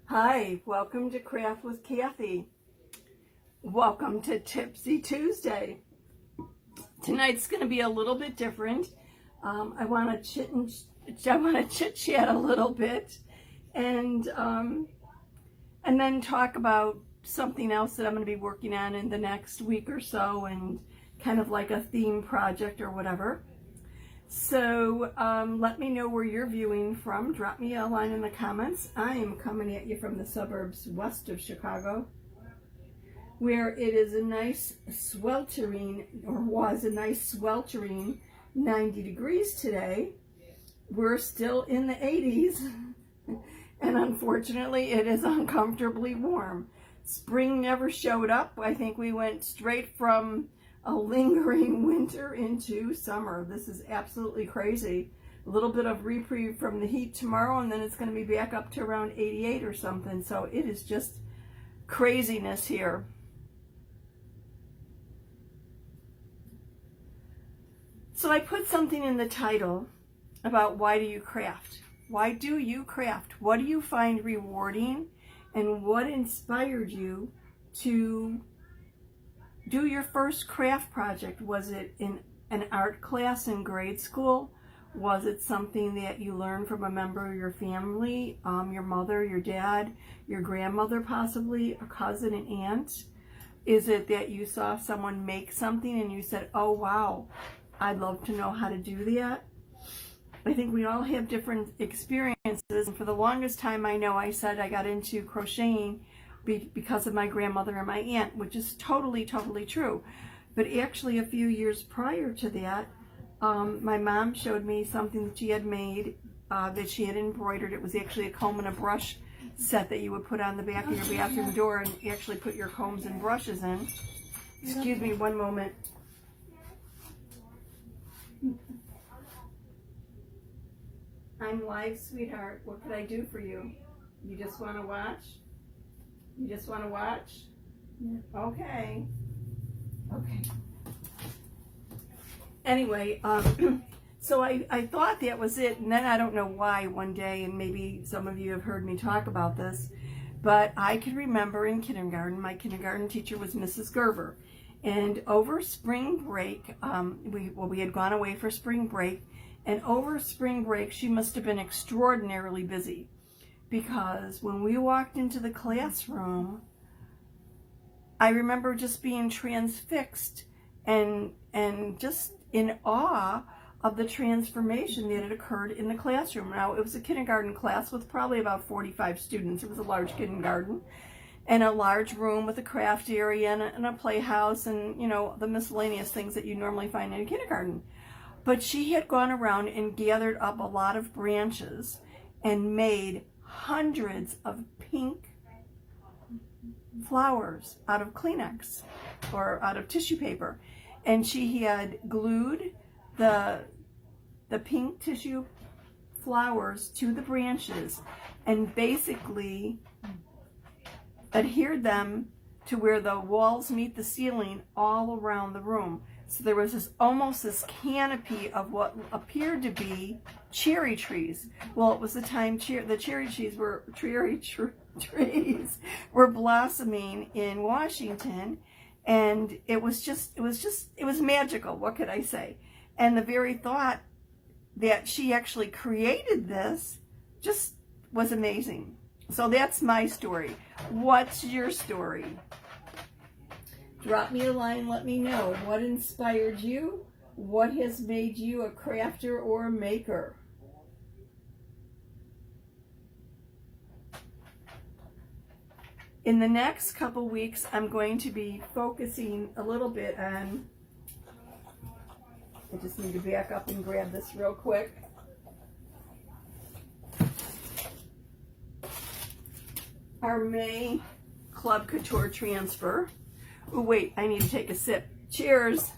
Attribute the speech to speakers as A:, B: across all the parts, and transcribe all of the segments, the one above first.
A: Hi, welcome to Craft with Kathy. Welcome to Tipsy Tuesday. Tonight's going to be a little bit different. I want to chit chat a little bit, and then talk about something else that I'm going to be working on in the next week or so, and kind of like a theme project or whatever. So let me know where you're viewing from. Drop me a line in the comments. I am coming at you from the suburbs west of Chicago, where it is a nice sweltering, or was a nice sweltering 90 degrees today. We're still in the 80s, and unfortunately it is uncomfortably warm. Spring never showed up. I think we went straight from a lingering winter into summer. This is absolutely crazy. A little bit of reprieve from the heat tomorrow, and then it's going to be back up to around 88 or something. So it is just craziness here. So I put something in the title about why do you craft? Why do you craft? What do you find rewarding? And what inspired you to do your first craft project? Was it in an art class in grade school? Was it something that you learned from a member of your family, your mother, your dad, your grandmother possibly, a cousin, an aunt? Is it that you saw someone make something and you said, oh wow, I'd love to know how to do that? I think we all have different experiences. And for the longest time, I know I said I got into crocheting because of my grandmother and my aunt, which is totally true. But actually a few years prior to that, my mom showed me something that she had made, that she had embroidered. It was actually a comb and a brush set that you would put on the back of your bathroom door and actually put your combs and brushes in. Excuse me one moment. I'm live, sweetheart. What could I do for you? You just want to watch? You just want to watch? Yeah. Okay. Okay. Anyway, so I thought that was it, and then I don't know why one day, and maybe some of you have heard me talk about this, but I can remember in kindergarten, my kindergarten teacher was Mrs. Gerber, and over spring break, we had gone away for spring break, and over spring break, she must have been extraordinarily busy, because when we walked into the classroom, I remember just being transfixed and just in awe of the transformation that had occurred in the classroom. Now, it was a kindergarten class with probably about 45 students. It was a large kindergarten, and a large room with a craft area and a playhouse and, you know, the miscellaneous things that you normally find in a kindergarten. But she had gone around and gathered up a lot of branches and made hundreds of pink flowers out of Kleenex or out of tissue paper. And she had glued the pink tissue flowers to the branches and basically adhered them to where the walls meet the ceiling all around the room. So there was almost this canopy of what appeared to be cherry trees. Well, it was the time the cherry trees were blossoming in Washington, and it was magical. What could I say? And the very thought that she actually created this just was amazing. So that's my story. What's your story? Drop me a line, let me know what inspired you, what has made you a crafter or a maker. In the next couple weeks, I'm going to be focusing a little bit on, I just need to back up and grab this real quick. Our May Club Couture transfer. Oh, wait, I need to take a sip. Cheers.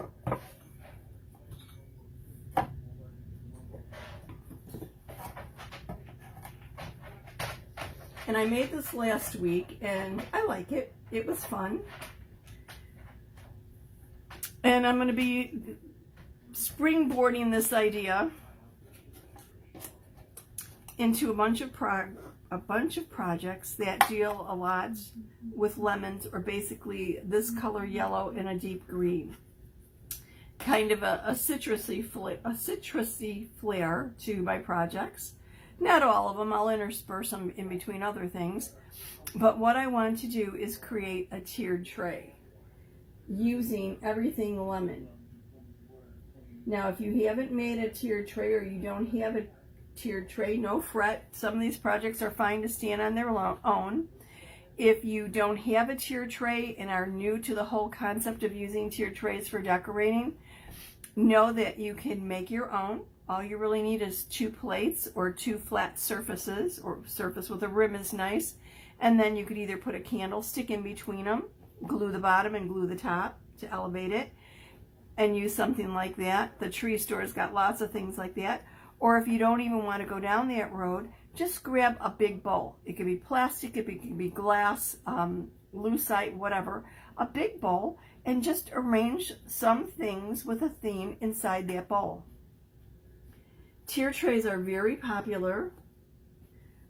A: And I made this last week, and I like it. It was fun. And I'm going to be springboarding this idea into a bunch of a bunch of projects that deal a lot with lemons, or basically this color yellow and a deep green. Kind of a citrusy flair to my projects. Not all of them, I'll intersperse them in between other things. But what I want to do is create a tiered tray using everything lemon. Now, if you haven't made a tiered tray, or you don't have a tiered tray, no fret. Some of these projects are fine to stand on their own. If you don't have a tiered tray and are new to the whole concept of using tiered trays for decorating, know that you can make your own. All you really need is 2 plates or 2 flat surfaces, or surface with a rim is nice. And then you could either put a candlestick in between them, glue the bottom and glue the top to elevate it, and use something like that. The tree store's got lots of things like that. Or if you don't even want to go down that road, just grab a big bowl. It could be plastic, it could be glass, lucite, whatever. A big bowl, and just arrange some things with a theme inside that bowl. Tier trays are very popular.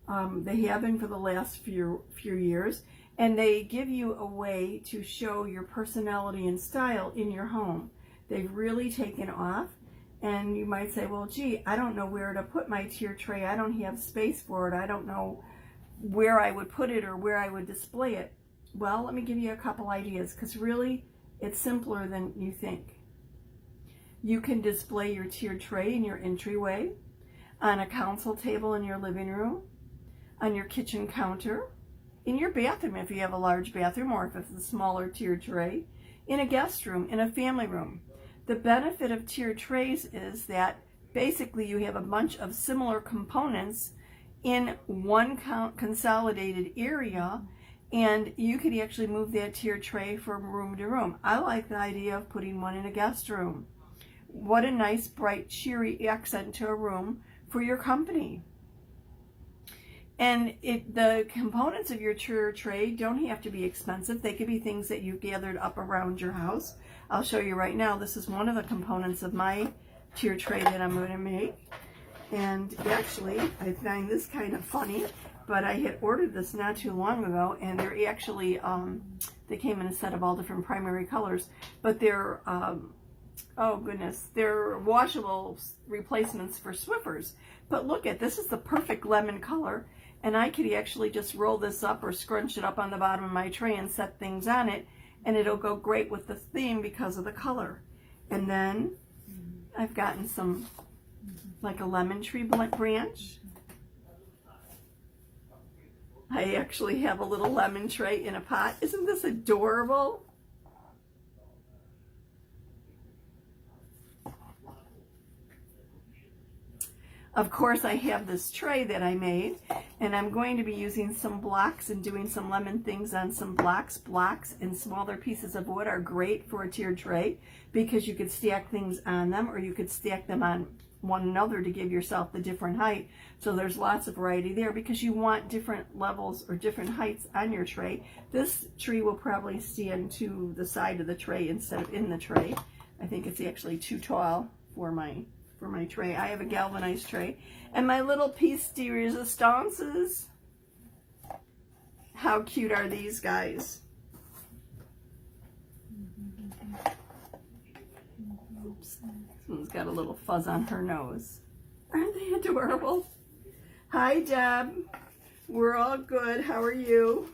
A: They have been for the last few years, and they give you a way to show your personality and style in your home. They've really taken off, and you might say, well, gee, I don't know where to put my tier tray. I don't have space for it. I don't know where I would put it or where I would display it. Well, let me give you a couple ideas, because really it's simpler than you think. You can display your tiered tray in your entryway, on a console table in your living room, on your kitchen counter, in your bathroom if you have a large bathroom, or if it's a smaller tiered tray, in a guest room, in a family room. The benefit of tiered trays is that basically you have a bunch of similar components in one consolidated area, and you could actually move that tiered tray from room to room. I like the idea of putting one in a guest room. What a nice, bright, cheery accent to a room for your company. And the components of your tier tray don't have to be expensive. They could be things that you've gathered up around your house. I'll show you right now. This is one of the components of my tier tray that I'm going to make. And actually, I find this kind of funny, but I had ordered this not too long ago, and they're actually, they came in a set of all different primary colors, but they're, oh goodness, they're washable replacements for Swiffers. But look at, this is the perfect lemon color, and I could actually just roll this up or scrunch it up on the bottom of my tray and set things on it, and it'll go great with the theme because of the color. And then I've gotten some, like a lemon tree branch. I actually have a little lemon tray in a pot. Isn't this adorable? Of course, I have this tray that I made, and I'm going to be using some blocks and doing some lemon things on some blocks. Blocks and smaller pieces of wood are great for a tiered tray because you could stack things on them, or you could stack them on one another to give yourself the different height. So there's lots of variety there because you want different levels or different heights on your tray. This tree will probably stand to the side of the tray instead of in the tray. I think it's actually too tall for my tray. I have a galvanized tray. And my little piece de resistances. How cute are these guys? Oops. Someone's got a little fuzz on her nose. Aren't they adorable? Hi, Deb. We're all good. How are you?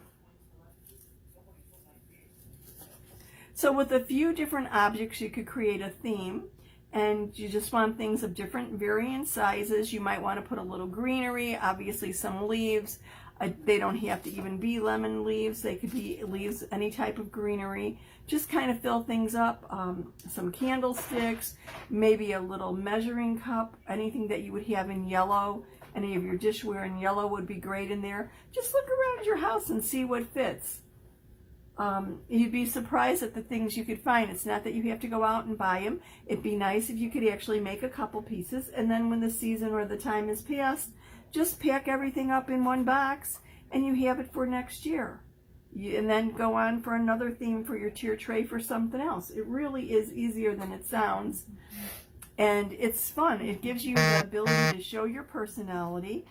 A: So with a few different objects, you could create a theme. And you just want things of different varying sizes. You might want to put a little greenery, obviously some leaves. They don't have to even be lemon leaves. They could be leaves, any type of greenery. Just kind of fill things up. Some candlesticks, maybe a little measuring cup, anything that you would have in yellow. Any of your dishware in yellow would be great in there. Just look around your house and see what fits. You'd be surprised at the things you could find. It's not that you have to go out and buy them. It'd be nice if you could actually make a couple pieces, and then when the season or the time is past, just pack everything up in one box and you have it for next year. And then go on for another theme for your tier tray for something else. It really is easier than it sounds, and it's fun. It gives you the ability to show your personality,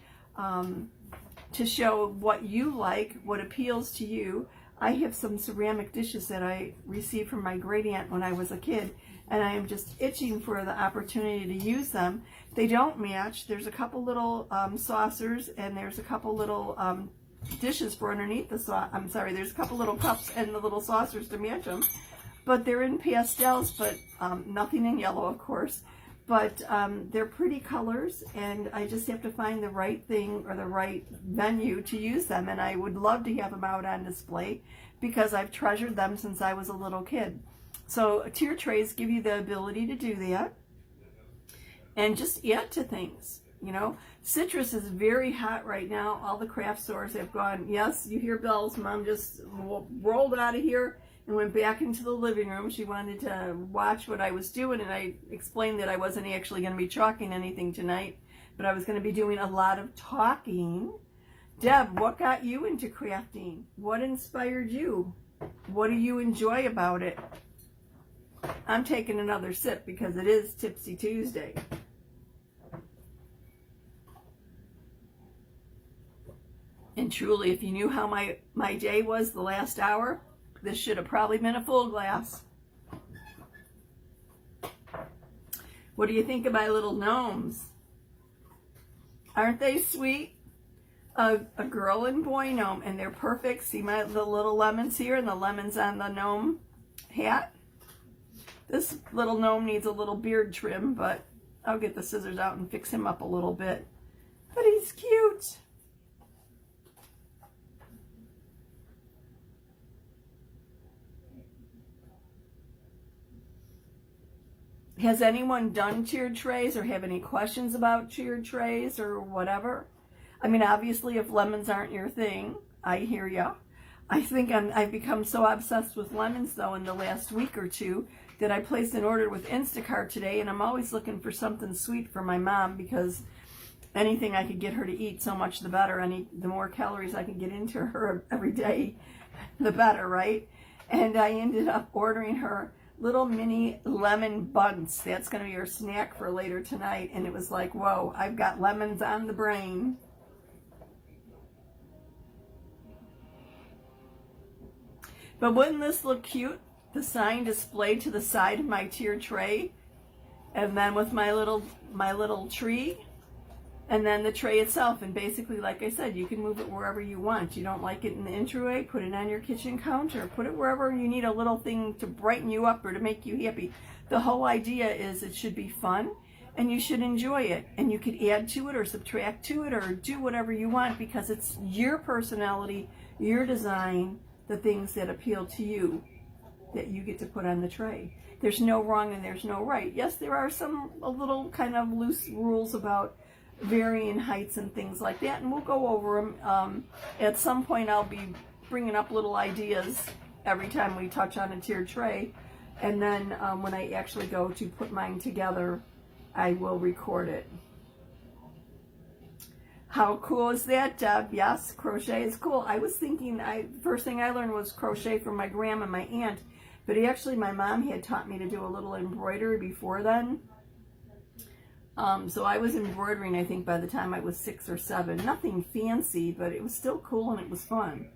A: to show what you like, what appeals to you. I have some ceramic dishes that I received from my great aunt when I was a kid, and I am just itching for the opportunity to use them. They don't match. There's a couple little saucers, and there's a couple little dishes for underneath the sauce. I'm sorry, there's a couple little cups and the little saucers to match them. But they're in pastels, but nothing in yellow, of course. But they're pretty colors, and I just have to find the right thing or the right venue to use them. And I would love to have them out on display because I've treasured them since I was a little kid. So tier trays give you the ability to do that and just add to things. You know, citrus is very hot right now. All the craft stores have gone, yes, you hear bells. Mom just rolled out of here and went back into the living room. She wanted to watch what I was doing, and I explained that I wasn't actually going to be chalking anything tonight, but I was going to be doing a lot of talking. Deb, what got you into crafting? What inspired you? What do you enjoy about it? I'm taking another sip because it is Tipsy Tuesday. And truly, if you knew how my day was the last hour, this should have probably been a full glass. What do you think of my little gnomes? Aren't they sweet? A girl and boy gnome, and they're perfect. See the little lemons here and the lemons on the gnome hat? This little gnome needs a little beard trim, but I'll get the scissors out and fix him up a little bit. But he's cute. Has anyone done tiered trays or have any questions about tiered trays or whatever? I mean, obviously, if lemons aren't your thing, I hear ya. I think I've become so obsessed with lemons, though, in the last week or two that I placed an order with Instacart today, and I'm always looking for something sweet for my mom because anything I could get her to eat, so much the better. The more calories I can get into her every day, the better, right? And I ended up ordering her little mini lemon buns. That's going to be her snack for later tonight. And it was like, whoa, I've got lemons on the brain. But wouldn't this look cute? The sign displayed to the side of my tiered tray, and then with my little tree, and then the tray itself. And basically, like I said, you can move it wherever you want. You don't like it in the entryway, put it on your kitchen counter, put it wherever you need a little thing to brighten you up or to make you happy. The whole idea is it should be fun and you should enjoy it, and you could add to it or subtract to it or do whatever you want because it's your personality, your design, the things that appeal to you that you get to put on the tray. There's no wrong and there's no right. Yes, there are a little kind of loose rules about varying heights and things like that, and we'll go over them. At some point I'll be bringing up little ideas every time we touch on a tiered tray, and then when I actually go to put mine together, I will record it. How cool is that, Deb? Yes, crochet is cool. I was thinking, first thing I learned was crochet from my grandma and my aunt, but actually my mom had taught me to do a little embroidery before then. So I was embroidering, I think, by the time I was 6 or 7. Nothing fancy, but it was still cool and it was fun.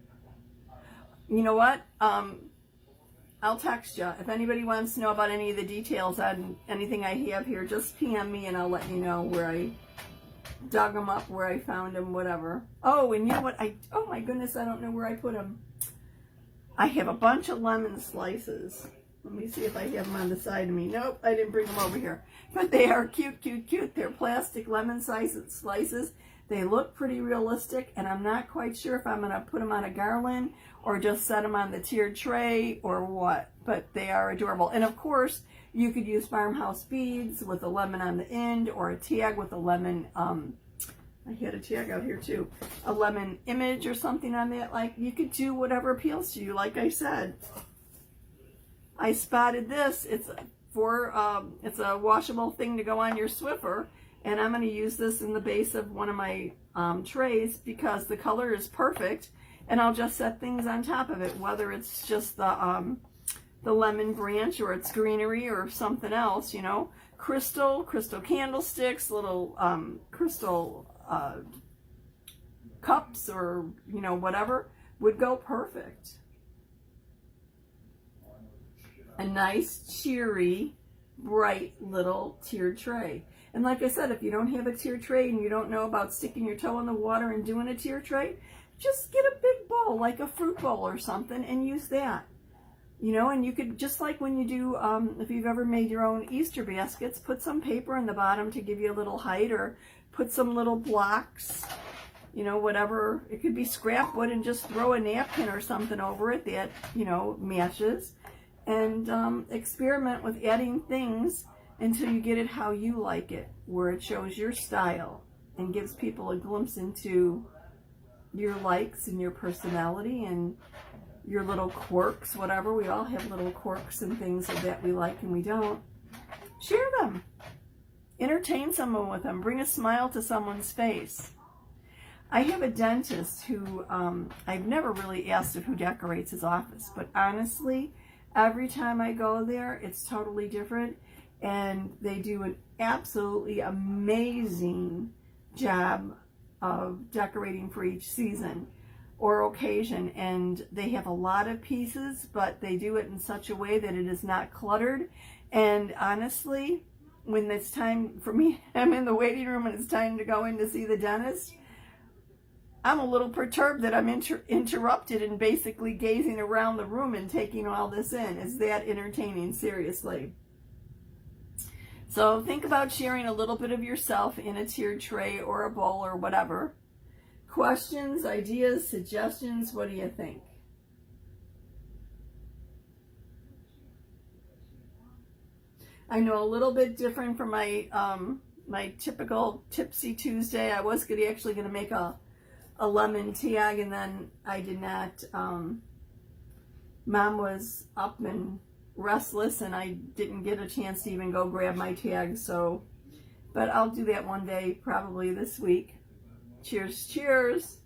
A: You know what? I'll text you. If anybody wants to know about any of the details on anything I have here, just PM me and I'll let you know where I dug them up, where I found them, whatever. Oh, and you know what? Oh my goodness, I don't know where I put them. I have a bunch of lemon slices. Let me see if I have them on the side of me. Nope, I didn't bring them over here. But they are cute, cute, cute. They're plastic lemon slices. They look pretty realistic, and I'm not quite sure if I'm going to put them on a garland or just set them on the tiered tray or what. But they are adorable. And of course, you could use farmhouse beads with a lemon on the end, or a tag with a lemon, I had a tag out here too, a lemon image or something on that. Like, you could do whatever appeals to you, like I said. I spotted this. It's a washable thing to go on your Swiffer, and I'm going to use this in the base of one of my trays because the color is perfect, and I'll just set things on top of it, whether it's just the lemon branch or it's greenery or something else, you know. Crystal candlesticks, little crystal cups or, you know, whatever, would go perfect. A nice, cheery, bright little tiered tray. And like I said, if you don't have a tiered tray and you don't know about sticking your toe in the water and doing a tiered tray, just get a big bowl, like a fruit bowl or something, and use that. You know, and you could, just like when you do, if you've ever made your own Easter baskets, put some paper in the bottom to give you a little height, or put some little blocks, you know, whatever. It could be scrap wood, and just throw a napkin or something over it that, you know, matches. And experiment with adding things until you get it how you like it, where it shows your style and gives people a glimpse into your likes and your personality and your little quirks, whatever. We all have little quirks and things that we like and we don't. Share them. Entertain someone with them. Bring a smile to someone's face. I have a dentist who, I've never really asked of who decorates his office, but honestly, every time I go there, it's totally different, and they do an absolutely amazing job of decorating for each season or occasion. And they have a lot of pieces, but they do it in such a way that it is not cluttered. And honestly, when it's time for me, I'm in the waiting room and it's time to go in to see the dentist, I'm a little perturbed that I'm interrupted and basically gazing around the room and taking all this in. Is that entertaining? Seriously. So think about sharing a little bit of yourself in a tiered tray or a bowl or whatever. Questions, ideas, suggestions, what do you think? I know a little bit different from my my typical Tipsy Tuesday. I was actually going to make a lemon tag, and then I did not. Mom was up and restless, and I didn't get a chance to even go grab my tag. So, but I'll do that one day, probably this week. Cheers, cheers.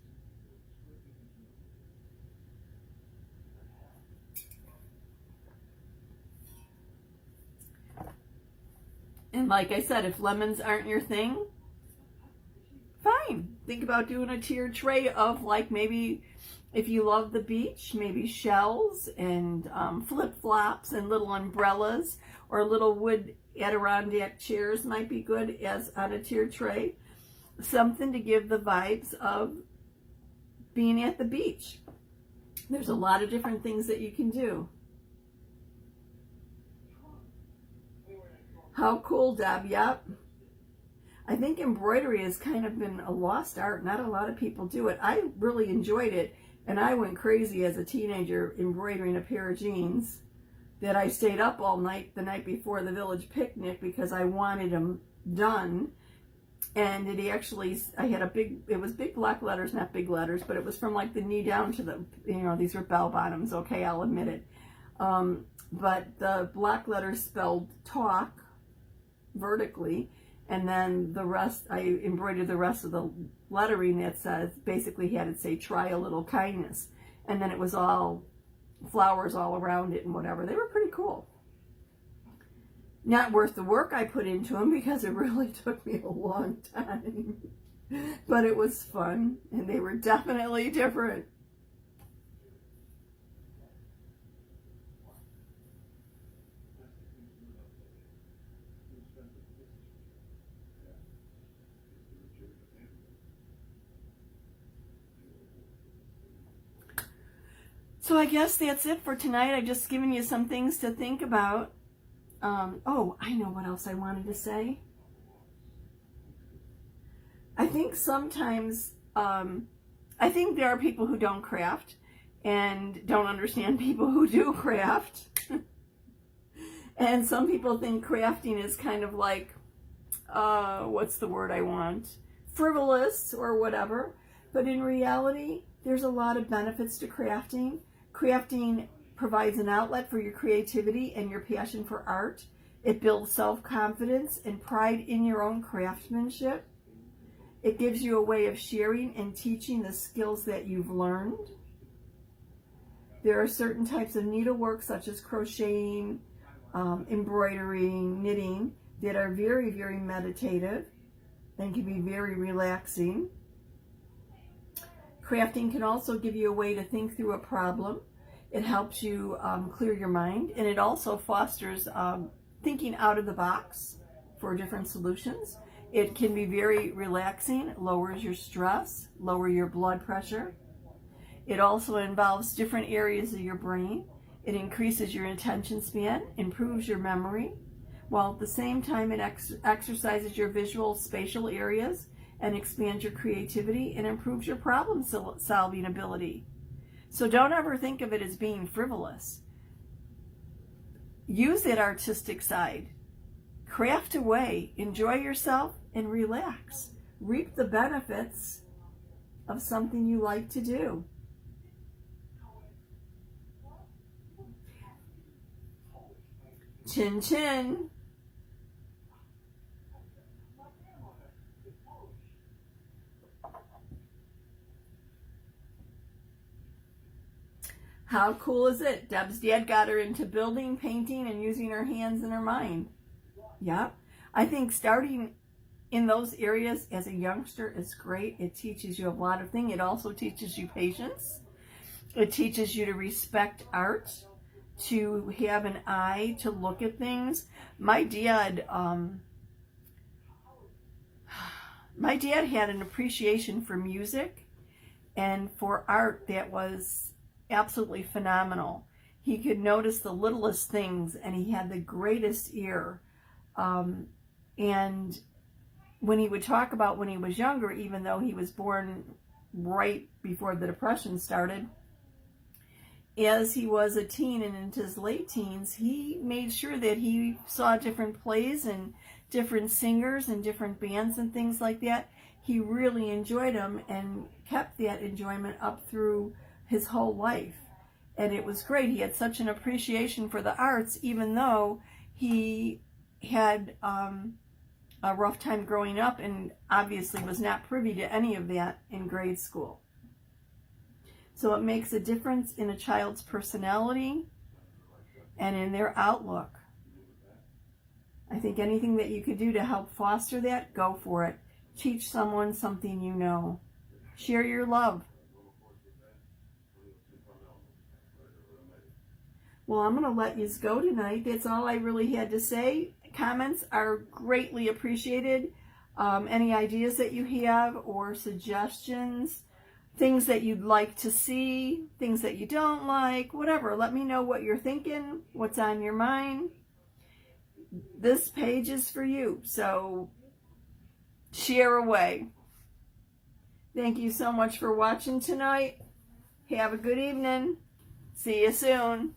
A: And like I said, if lemons aren't your thing, fine. Think about doing a tiered tray of, like, maybe if you love the beach, maybe shells and flip-flops and little umbrellas, or little wood Adirondack chairs might be good as on a tiered tray. Something to give the vibes of being at the beach. There's a lot of different things that you can do. How cool, Deb. Yep. I think embroidery has kind of been a lost art. Not a lot of people do it. I really enjoyed it, and I went crazy as a teenager embroidering a pair of jeans that I stayed up all night the night before the village picnic because I wanted them done. And it actually, I had it was big black letters, not big letters, but it was from like the knee down to the, you know, these were bell bottoms, okay, I'll admit it. But the black letters spelled talk vertically, and then the rest, I embroidered the rest of the lettering that says, basically had it say, try a little kindness. And then it was all flowers all around it and whatever. They were pretty cool. Not worth the work I put into them because it really took me a long time. But it was fun, and they were definitely different. So I guess that's it for tonight. I've just given you some things to think about. Oh, I know what else I wanted to say. I think sometimes, I think there are people who don't craft and don't understand people who do craft. And some people think crafting is kind of like, what's the word I want? Frivolous or whatever. But in reality, there's a lot of benefits to crafting. Crafting provides an outlet for your creativity and your passion for art. It builds self-confidence and pride in your own craftsmanship. It gives you a way of sharing and teaching the skills that you've learned. There are certain types of needlework, such as crocheting, embroidering, knitting, that are very, very meditative and can be very relaxing. Crafting can also give you a way to think through a problem. It helps you clear your mind, and it also fosters thinking out of the box for different solutions. It can be very relaxing, lowers your stress, lower your blood pressure. It also involves different areas of your brain. It increases your attention span, improves your memory, while at the same time it exercises your visual spatial areas and expands your creativity and improves your problem solving ability. So don't ever think of it as being frivolous. Use that artistic side. Craft away, enjoy yourself, and relax. Reap the benefits of something you like to do. Chin chin. How cool is it? Deb's dad got her into building, painting, and using her hands and her mind. Yeah. I think starting in those areas as a youngster is great. It teaches you a lot of things. It also teaches you patience. It teaches you to respect art, to have an eye to look at things. My dad had an appreciation for music and for art that was absolutely phenomenal. He could notice the littlest things, and he had the greatest ear. And when he would talk about when he was younger, even though he was born right before the Depression started, as he was a teen and into his late teens, he made sure that he saw different plays and different singers and different bands and things like that. He really enjoyed them and kept that enjoyment up through his whole life. And it was great. He had such an appreciation for the arts, even though he had a rough time growing up and obviously was not privy to any of that in grade school. So it makes a difference in a child's personality and in their outlook. I think anything that you could do to help foster that, go for it. Teach someone something you know. Share your love. Well, I'm going to let you go tonight. That's all I really had to say. Comments are greatly appreciated. Any ideas that you have or suggestions, things that you'd like to see, things that you don't like, whatever. Let me know what you're thinking, what's on your mind. This page is for you, so share away. Thank you so much for watching tonight. Have a good evening. See you soon.